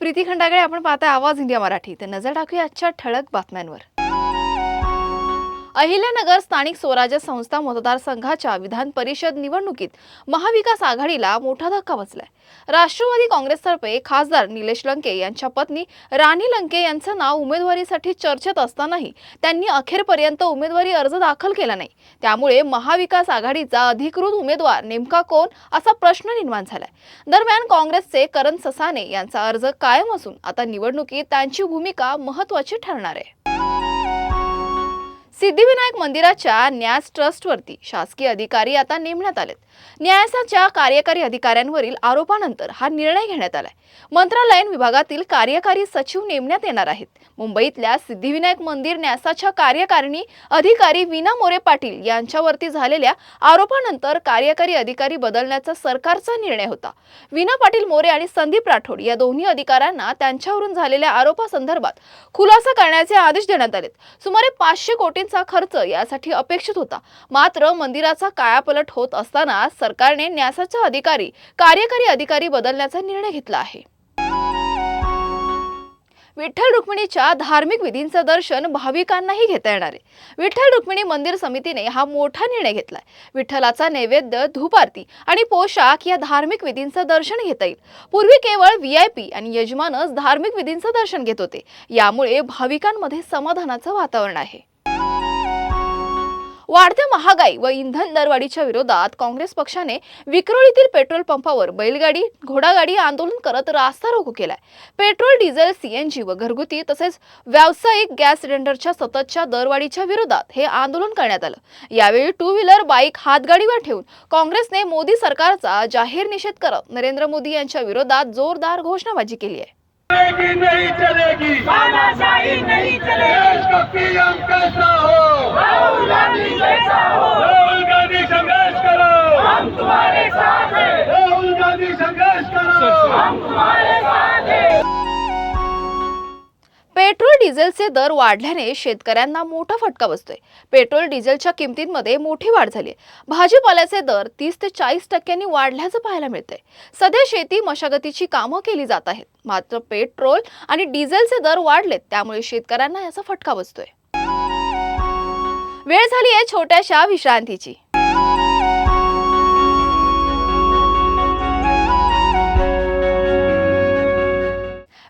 प्रीती खंडागळे, आपण पाहताय आवाज इंडिया मराठी. तर नजर टाकूया आजच्या ठळक बातम्यांवर. अहिल्यानगर स्थानिक स्वराज्य संस्था मतदारसंघाच्या विधान परिषद निवडणुकीत महाविकास आघाडीला मोठा धक्का बसलाय. राष्ट्रवादी काँग्रेसतर्फे खासदार निलेश लंके यांच्या पत्नी राणी लंके यांचं नाव उमेदवारीसाठी चर्चेत असतानाही त्यांनी अखेरपर्यंत उमेदवारी अर्ज दाखल केला नाही. त्यामुळे महाविकास आघाडीचा अधिकृत उमेदवार नेमका कोण असा प्रश्न निर्माण झालाय. दरम्यान काँग्रेसचे करण ससाने यांचा अर्ज कायम असून आता निवडणुकीत त्यांची भूमिका महत्त्वाची ठरणार आहे. सिद्धिविनायक मंदिराच्या न्यास ट्रस्टवरती शासकीय अधिकारी आता नेमण्यात आलेत. न्यासाच्या कार्यकारी अधिकाऱ्यांवरील आरोपानंतर हा निर्णय घेण्यात आलाय. मंत्रालयीन विभागातील कार्यकारी सचिव नेमण्यात येणार आहेत. मुंबईतल्या सिद्धिविनायक मंदिर न्यासाच्या कार्यकारिणी अधिकारी वीणा मोरे पाटील यांच्यावरती झालेल्या आरोपानंतर कार्यकारी अधिकारी बदलण्याचा सरकारचा निर्णय होता. वीणा पाटील मोरे आणि संदीप राठोड या दोन्ही अधिकाऱ्यांना त्यांच्यावरून झालेल्या आरोपासंदर्भात खुलासा करण्याचे आदेश देण्यात आलेत. सुमारे 500 कोटींचा खर्च यासाठी अपेक्षित होता. मात्र मंदिराचा कायापालट होत असताना सरकारने न्यासाचा कार्यकारी अधिकारी बदलण्याचा निर्णय घेतला आहे. विठ्ठल रुक्मिणीच्या धार्मिक विधींचं दर्शन भाविकांनाही घेता येणार आहे. विठ्ठल रुक्मिणी मंदिर समितीने हा मोठा निर्णय घेतलाय. विठ्ठलाचा नैवेद्य, धूप आरती आणि पोशाख या धार्मिक विधींचं दर्शन घेता येईल. पूर्वी केवळ VIP आणि यजमानच धार्मिक विधींचं दर्शन घेत होते. यामुळे भाविकांमध्ये समाधानाचं वातावरण आहे. वाढत्या महागाई व इंधन दरवाढीच्या विरोधात काँग्रेस पक्षाने विक्रोळीतील पेट्रोल पंपावर बैलगाडी, घोडागाडी आंदोलन करत रास्ता रोको केलाय. पेट्रोल, डिझेल, CNG व घरगुती तसेच व्यावसायिक गॅस सिलेंडरच्या सततच्या दरवाढीच्या विरोधात हे आंदोलन करण्यात आलं. यावेळी 2 व्हीलर, बाईक हातगाडीवर ठेवून काँग्रेसने मोदी सरकारचा जाहीर निषेध करत नरेंद्र मोदी यांच्या विरोधात जोरदार घोषणाबाजी केली आहे. नहीं चलेगी, तानाशाही नहीं चलेगी, देश का पीएम कैसा हो, राहुल गांधी जैसा हो, राहुल गांधी संघर्ष करो, हम तुम्हारे साथ हैं, राहुल गांधी संघर्ष करो, हम तुम्हारे साथ हैं. पेट्रोल डिझेलचे दर वाढल्याने शेतकऱ्यांना मोठा फटका बसतोय. पेट्रोल डिझेलच्या किमतींमध्ये मोठी वाढ झाली. भाजीपाल्याचे दर 30 ते 40% वाढल्याचं पाहायला मिळतंय. सध्या शेती मशागतीची कामं केली जात आहेत. मात्र पेट्रोल आणि डिझेलचे दर वाढलेत, त्यामुळे शेतकऱ्यांना याचा फटका बसतोय. वेळ झाली आहे छोट्याशा विश्रांतीची.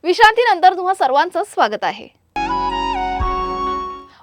विश्रांतीनंतर तुम्हा सर्वांचं स्वागत आहे.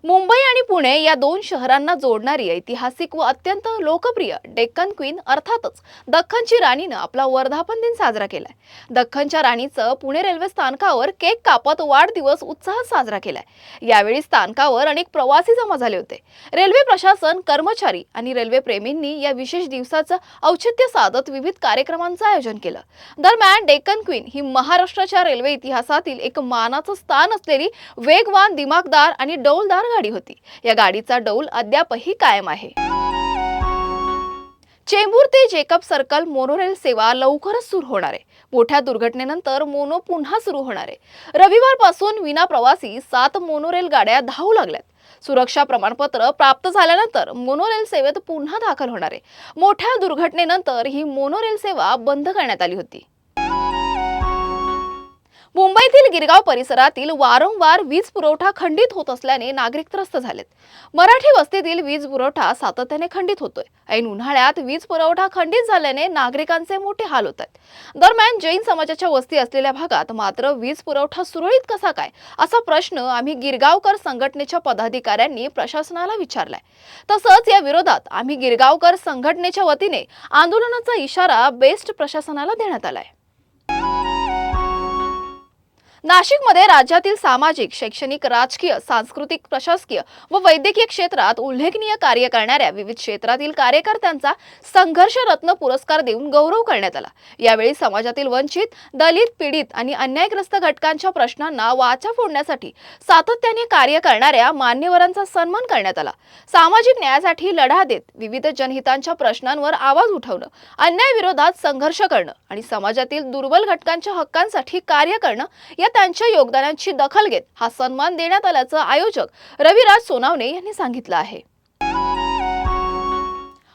मुंबई आणि पुणे या 2 शहरांना जोडणारी ऐतिहासिक व अत्यंत लोकप्रिय डेक्कन क्वीन अर्थातच दख्खनची राणीनं आपला वर्धापन दिन साजरा केलाय. दख्खनच्या राणीचं पुणे रेल्वे स्थानकावर केक कापत वाढदिवस उत्साहात साजरा केलाय. यावेळी स्थानकावर अनेक प्रवासी जमा झाले होते. रेल्वे प्रशासन, कर्मचारी आणि रेल्वे प्रेमींनी या विशेष दिवसाचं औचित्य साधत विविध कार्यक्रमांचं आयोजन केलं. दरम्यान डेक्कन क्वीन ही महाराष्ट्राच्या रेल्वे इतिहासातील एक मानाचं स्थान असलेली वेगवान, दिमागदार आणि डौलदार गाडी होती. या गाडीचा डौल अद्यापही कायम आहे. चेंबूर ते जेकब सर्कल मोनोरेल सेवा लवकरच सुरू होणार आहे. मोठ्या दुर्घटनेनंतर मोनो पुन्हा सुरू होणार आहे. रविवारपासून विना प्रवासी 7 मोनोरेल गाड्या धावू लागल्यात. सुरक्षा प्रमाणपत्र प्राप्त झाल्यानंतर मोनोरेल सेवेत पुन्हा दाखल होणार आहे. मोठ्या दुर्घटनेनंतर ही मोनोरेल सेवा बंद करण्यात आली होती. मुंबईतील गिरगाव परिसरातील वारंवार वीज पुरवठा खंडित होत असल्याने नागरिक त्रस्त झालेत. मराठी वस्तीतील वीज पुरवठा सातत्याने खंडित होतोय. ऐन उन्हाळ्यात वीज पुरवठा खंडित झाल्याने नागरिकांचे मोठे हाल होत आहेत. दरम्यान जैन समाजाच्या वस्ती असलेल्या भागात मात्र वीज पुरवठा सुरळीत कसा काय असा प्रश्न आम्ही गिरगावकर संघटनेच्या पदाधिकाऱ्यांनी प्रशासनाला विचारलाय. तसंच या विरोधात आम्ही गिरगावकर संघटनेच्या वतीने आंदोलनाचा इशारा बेस्ट प्रशासनाला देण्यात आलाय. नाशिकमध्ये राज्यातील सामाजिक, शैक्षणिक, राजकीय, सांस्कृतिक, प्रशासकीय व वैद्यकीय क्षेत्रात उल्लेखनीय कार्य करणाऱ्या विविध क्षेत्रातील कार्यकर्त्यांचा संघर्ष रत्न पुरस्कार देऊन गौरव करण्यात आला. यावेळी समाजातील वंचित, दलित, पीडित आणि अन्यायग्रस्त घटकांच्या प्रश्नांना वाचा फोडण्यासाठी सातत्याने कार्य करणाऱ्या मान्यवरांचा सन्मान करण्यात आला. सामाजिक न्यायासाठी लढा देत विविध जनहितांच्या प्रश्नांवर आवाज उठवणं, अन्यायाविरोधात संघर्ष करणं आणि समाजातील दुर्बल घटकांच्या हक्कांसाठी कार्य करणं या त्यांच्या योगदानाची दखल घेत हा सन्मान देण्यात आल्याचं आयोजक रविराज सोनावणे यांनी सांगितलं आहे.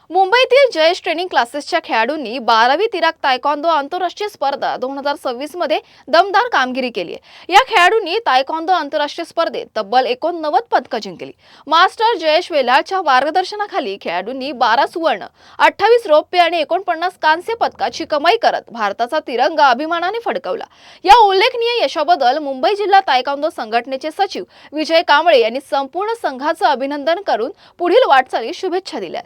मुंबईतील जयेश ट्रेनिंग क्लासेसच्या खेळाडूंनी 12वी तिराक तायक्वांदो आंतरराष्ट्रीय स्पर्धा 2026 मध्ये दमदार कामगिरी केली आहे। या खेळाडूंनी तायक्वांदो आंतरराष्ट्रीय स्पर्धेत तब्बल 89 पदकं जिंकली। मास्टर जयेश वेलाळच्या मार्गदर्शनाखाली खेळाडूंनी 12 सुवर्ण, 28 रौप्य आणि 49 कांस्य पदकाची कमाई करत भारताचा तिरंगा अभिमानाने फडकवला। या उल्लेखनीय यशाबद्दल मुंबई जिल्हा तायक्वांदो संघटनेचे सचिव विजय कांबळे यांनी संपूर्ण संघाचं अभिनंदन करून पुढील वाटचालीस शुभेच्छा दिल्या।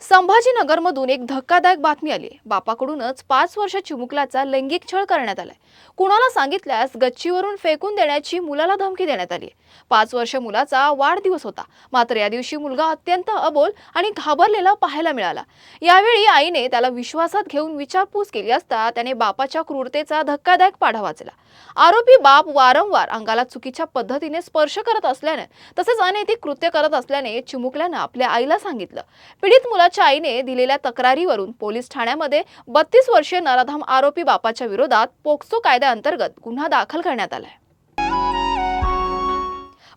संभाजीनगरमधून एक धक्कादायक बातमी आली। बापाकडूनच 5 वर्ष चिमुकल्याचा लैंगिक छळ करण्यात आलाय। कुणाला सांगितल्यास गच्चीवरून फेकून देण्याची मुलाला धमकी देण्यात आली। 5 वर्ष मुलाचा वाढदिवस होता, मात्र या दिवशी मुलगा अत्यंत अबोल आणि घाबरलेला पाहायला मिळाला। यावेळी आईने त्याला विश्वासात घेऊन विचारपूस केली असता त्याने बापाच्या क्रूरतेचा धक्कादायक पाढा वाचला। आरोपी बाप वारंवार अंगाला चुकीच्या पद्धतीने स्पर्श करत असल्याने तसेच अनैतिक कृत्य करत असल्याने चिमुकल्यानं आपल्या आईला सांगितलं। पीडित मुलाच्या आईने दिलेल्या तक्रारीवरून पोलीस ठाण्यामध्ये 32 वर्षीय नराधाम आरोपी बापाच्या विरोधात पोक्सो कायद्याअंतर्गत गुन्हा दाखल करण्यात आलाय।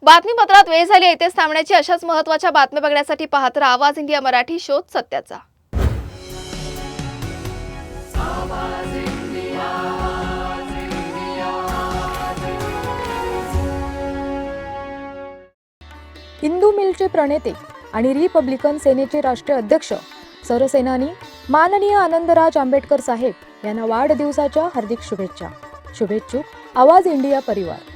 बातमीपत्रात वेळ झाली आहे इथेच थांबण्याची। अशाच महत्त्वाच्या बातम्या बघण्यासाठी पाहत रहा आवाज इंडिया मराठी, शोध सत्याचा। हिंदू मिलचे प्रणेते आणि रिपब्लिकन सेनेचे राष्ट्रीय अध्यक्ष सरसेनानी माननीय आनंदराज आंबेडकर साहेब यांना वाढदिवसाच्या हार्दिक शुभेच्छा। शुभेच्छुक आवाज इंडिया परिवार।